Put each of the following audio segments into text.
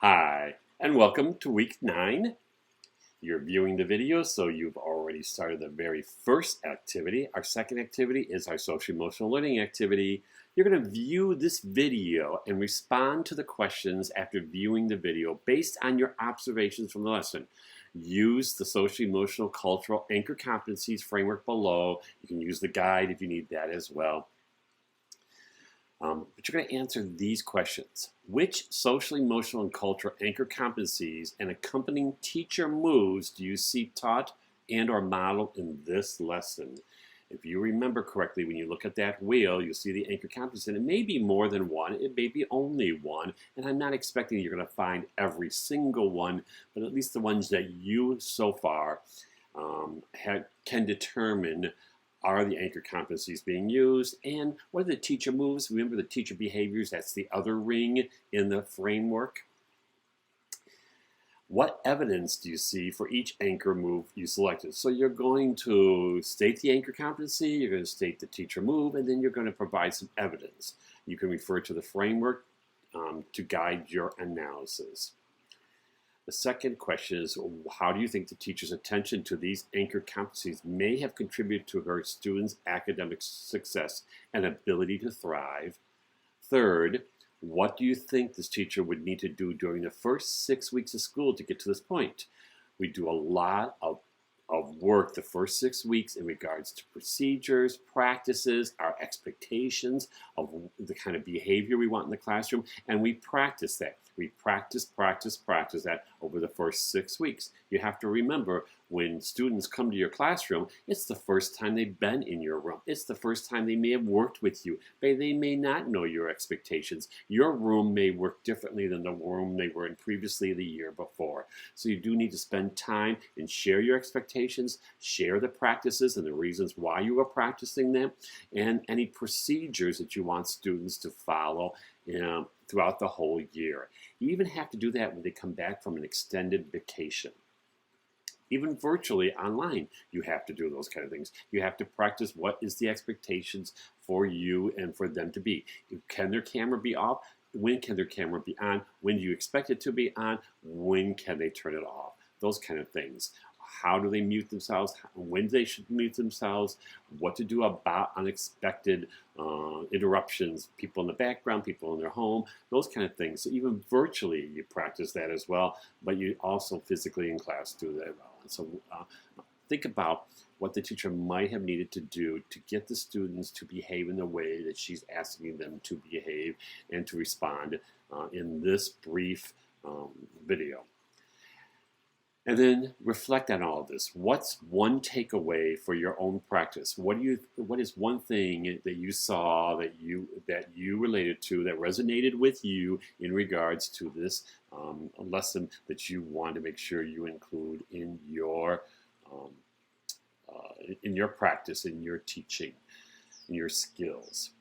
Hi, and welcome to week 9. You're viewing the video, so you've already started the very first activity. Our second activity is our social emotional learning activity. You're going to view this video and respond to the questions after viewing the video based on your observations from the lesson. Use the social emotional cultural anchor competencies framework below. You can use the guide if you need that as well. But you're going to answer these questions. Which social, emotional, and cultural anchor competencies and accompanying teacher moves do you see taught and or modeled in this lesson? If you remember correctly, when you look at that wheel, you'll see the anchor competency, and it may be more than one, it may be only one, and I'm not expecting you're going to find every single one, but at least the ones that you so far can determine are the anchor competencies being used, and what are the teacher moves? Remember the teacher behaviors, that's the other ring in the framework. What evidence do you see for each anchor move you selected? So you're going to state the anchor competency, you're going to state the teacher move, and then you're going to provide some evidence. You can refer to the framework to guide your analysis. The second question is, how do you think the teacher's attention to these anchor competencies may have contributed to her students' academic success and ability to thrive? Third, what do you think this teacher would need to do during the first 6 weeks of school to get to this point? We do a lot of work the first 6 weeks in regards to procedures, practices, our expectations of the kind of behavior we want in the classroom, and we practice that. We practice that over the first 6 weeks. You have to remember, when students come to your classroom, it's the first time they've been in your room. It's the first time they may have worked with you. They may not know your expectations. Your room may work differently than the room they were in previously the year before. So you do need to spend time and share your expectations, share the practices and the reasons why you are practicing them, and any procedures that you want students to follow throughout the whole year. You even have to do that when they come back from an extended vacation. Even virtually online, you have to do those kind of things. You have to practice what is the expectations for you and for them to be. Can their camera be off? When can their camera be on? When do you expect it to be on? When can they turn it off? Those kind of things. How do they mute themselves? When they should mute themselves? What to do about unexpected interruptions, people in the background, people in their home, those kind of things. So even virtually you practice that as well, but you also physically in class do that well. And so think about what the teacher might have needed to do to get the students to behave in the way that she's asking them to behave and to respond in this brief video. And then reflect on all of this. What's one takeaway for your own practice? What is one thing that you saw, that you related to, that resonated with you in regards to this lesson that you want to make sure you include in your practice, in your teaching, in your skills?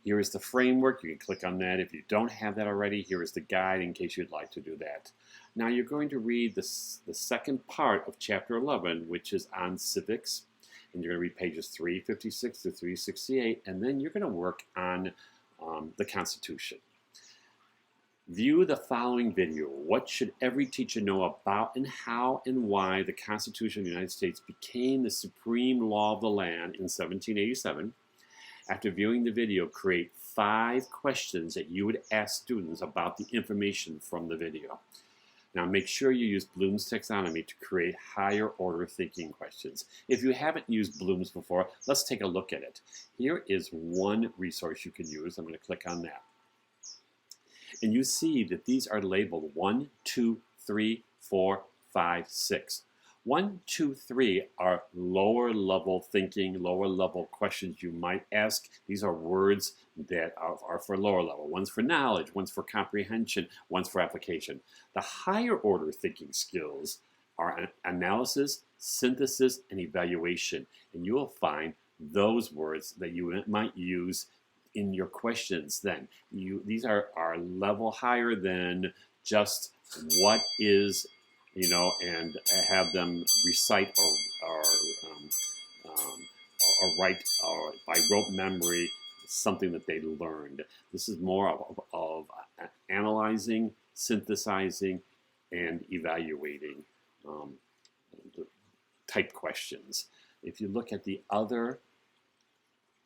Here is the framework. You can click on that. If you don't have that already, here is the guide in case you'd like to do that. Now you're going to read the second part of Chapter 11, which is on civics. And you're going to read pages 356 to 368, and then you're going to work on the Constitution. View the following video. What should every teacher know about and how and why the Constitution of the United States became the supreme law of the land in 1787? After viewing the video, create 5 questions that you would ask students about the information from the video. Now make sure you use Bloom's taxonomy to create higher order thinking questions. If you haven't used Bloom's before, let's take a look at it. Here is one resource you can use. I'm going to click on that. And you see that these are labeled 1, 2, 3, 4, 5, 6. 1, 2, 3 are lower level thinking, lower level questions you might ask. These are words that are for lower level. One's for knowledge, one's for comprehension, one's for application. The higher order thinking skills are analysis, synthesis, and evaluation. And you will find those words that you might use in your questions then. These are level higher than just what is, and have them recite or write by rote memory something that they learned. This is more of analyzing synthesizing, and evaluating the type questions. If you look at the other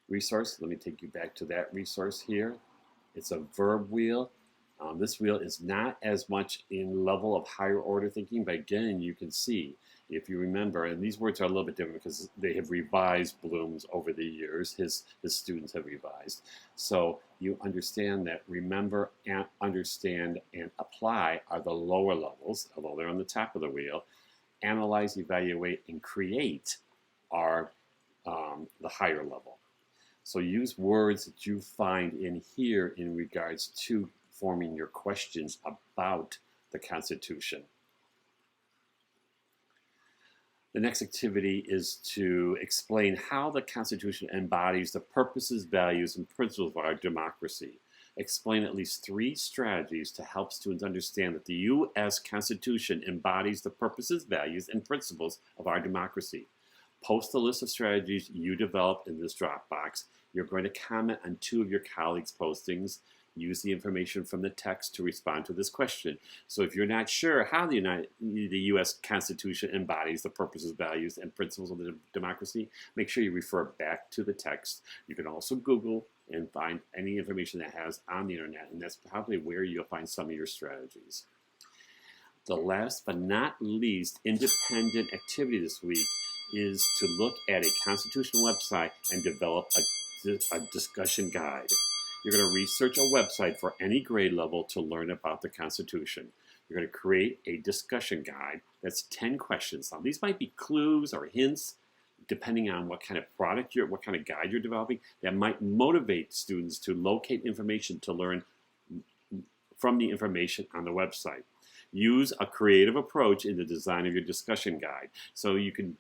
resource, let me take you back to that resource here. It's a verb wheel. This wheel is not as much in level of higher order thinking, but again, you can see, if you remember, and these words are a little bit different because they have revised Bloom's over the years. His students have revised. So you understand that remember, and understand, and apply are the lower levels, although they're on the top of the wheel. Analyze, evaluate, and create are the higher level. So use words that you find in here in regards to forming your questions about the Constitution. The next activity is to explain how the Constitution embodies the purposes, values, and principles of our democracy. Explain at least 3 strategies to help students understand that the U.S. Constitution embodies the purposes, values, and principles of our democracy. Post the list of strategies you developed in this Dropbox. You're going to comment on 2 of your colleagues' postings. Use the information from the text to respond to this question. So if you're not sure how the U.S. Constitution embodies the purposes, values, and principles of the democracy, make sure you refer back to the text. You can also Google and find any information that has on the internet, and that's probably where you'll find some of your strategies. The last but not least independent activity this week is to look at a Constitution website and develop a discussion guide. You're going to research a website for any grade level to learn about the Constitution. You're going to create a discussion guide that's 10 questions. Now, these might be clues or hints, depending on what kind of product what kind of guide you're developing, that might motivate students to locate information to learn from the information on the website. Use a creative approach in the design of your discussion guide. So you can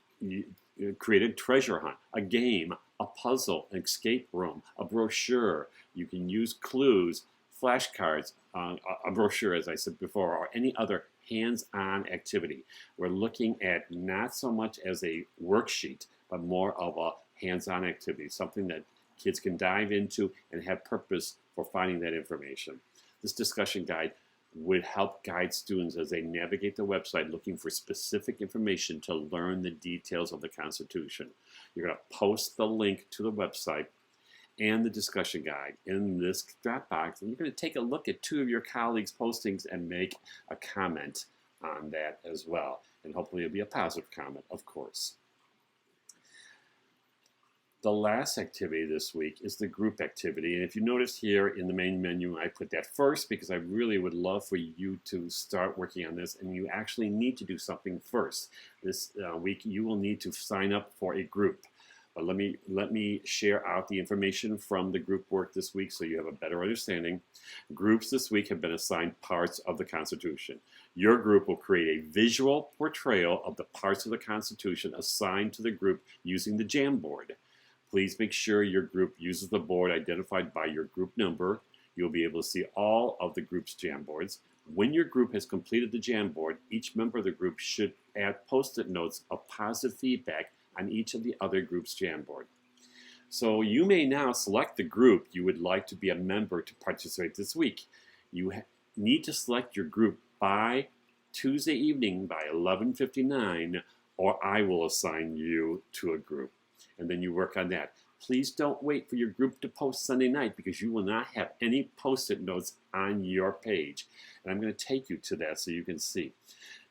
create a treasure hunt, a game, a puzzle, an escape room, a brochure. You can use clues, flashcards, a brochure, as I said before, or any other hands-on activity. We're looking at not so much as a worksheet, but more of a hands-on activity, something that kids can dive into and have purpose for finding that information. This discussion guide would help guide students as they navigate the website looking for specific information to learn the details of the Constitution. You're going to post the link to the website and the discussion guide in this Dropbox, and you're going to take a look at 2 of your colleagues' postings and make a comment on that as well. And hopefully it'll be a positive comment, of course. The last activity this week is the group activity. And if you notice here in the main menu, I put that first because I really would love for you to start working on this, and you actually need to do something first. This week you will need to sign up for a group. But let me share out the information from the group work this week so you have a better understanding. Groups this week have been assigned parts of the Constitution. Your group will create a visual portrayal of the parts of the Constitution assigned to the group using the Jamboard. Please make sure your group uses the board identified by your group number. You'll be able to see all of the group's Jamboards. When your group has completed the Jamboard, each member of the group should add post-it notes of positive feedback on each of the other group's Jamboard. So you may now select the group you would like to be a member to participate this week. You need to select your group by Tuesday evening by 11:59, or I will assign you to a group. And then you work on that. Please don't wait for your group to post Sunday night because you will not have any post-it notes on your page. And I'm going to take you to that so you can see.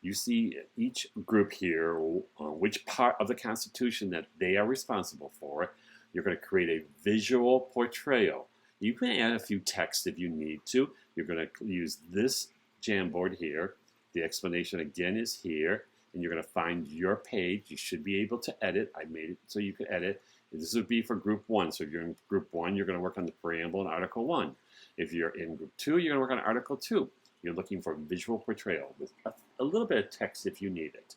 You see each group here, which part of the Constitution that they are responsible for. You're going to create a visual portrayal. You can add a few texts if you need to. You're going to use this Jamboard here. The explanation again is here. And you're going to find your page. You should be able to edit. I made it so you can edit. This would be for group 1. So if you're in group 1, you're going to work on the preamble and Article 1. If you're in group 2, you're going to work on Article 2. You're looking for visual portrayal with a little bit of text if you need it.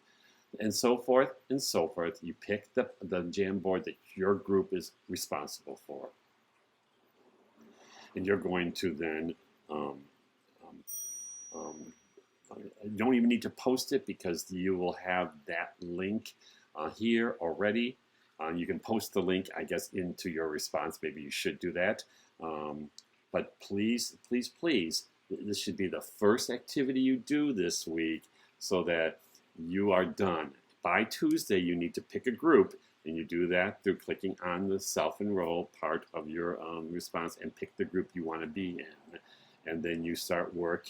And so forth and so forth. You pick the Jamboard that your group is responsible for. And you're going to then you don't even need to post it because you will have that link here already. You can post the link, I guess, into your response. Maybe you should do that. But please, please, please this should be the first activity you do this week so that you are done. By Tuesday, you need to pick a group, and you do that through clicking on the self-enroll part of your response and pick the group you want to be in. And then you start work.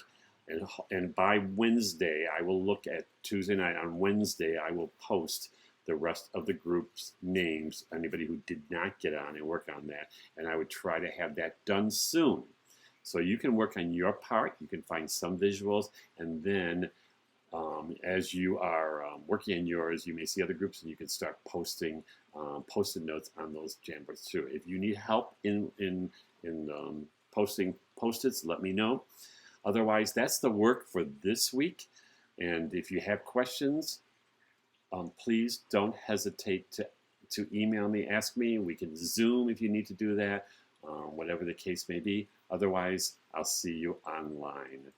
And by Wednesday, I will look at Tuesday night. On Wednesday, I will post the rest of the group's names, anybody who did not get on and work on that. And I would try to have that done soon. So you can work on your part. You can find some visuals, and then as you are working on yours, you may see other groups, and you can start posting post-it notes on those Jamboards too. If you need help in posting post-its, let me know. Otherwise, that's the work for this week. And if you have questions, please don't hesitate to email me, ask me. We can Zoom if you need to do that, whatever the case may be. Otherwise, I'll see you online.